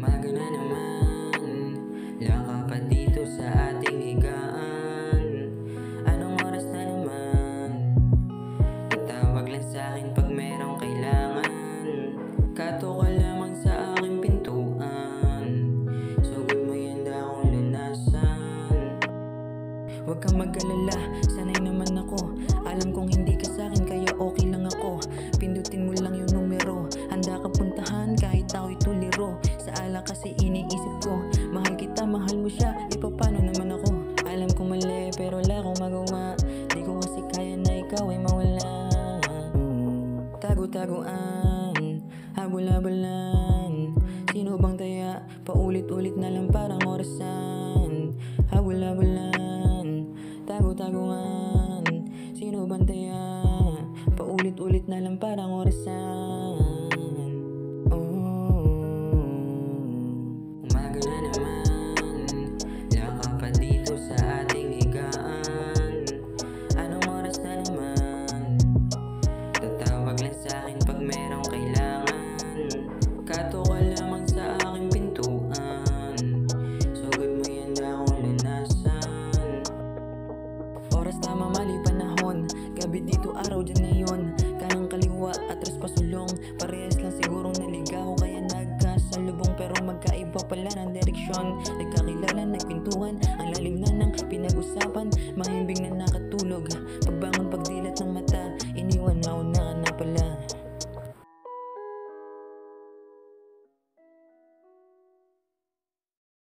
Umaga na naman, laka pa dito sa ating higaan. Anong oras na naman? Patawag lang sa'kin pag merong kailangan. Kato ka lamang sa aking pintuan. Sugod mo yan na akong lunasan. Huwag kang mag-alala, sanay naman ako. Alam kong hindi ka sa'kin kaya okay lang ako. Pindutin mo lang yung numero, handa ka puntahan kahit ako'y tuliro. Sa ala kasi iniisip ko, mahal kita, mahal mo siya, ipapano naman ako? Alam ko mali pero wala akong magawa. Di ko kasi kaya na ikaw ay mawala. Tago-taguan, habol-habulan. Sino bang taya? Paulit-ulit na lang parang orasan. Habol-habulan, tago-taguan. Sino bang taya? Paulit-ulit na lang parang orasan. Umaga na naman, laka pa dito sa ating higaan. Anong oras na naman? Tatawag lang sa'kin pag merong kailangan. Kato ka lamang sa aking pintuan. Sugod mo yan na akong lunasan. Oras tama, mali panahon. Gabi dito, araw dyan ngayon. Kanang kaliwa, atras pasulong. Parehas lang sigurong naligaw, kaya nagkasalubong. Pero magkaiba pala ng direksyon. Nagkakilala, nagpintuhan. Ang lalim na ng pinag-usapan. Mahimbing na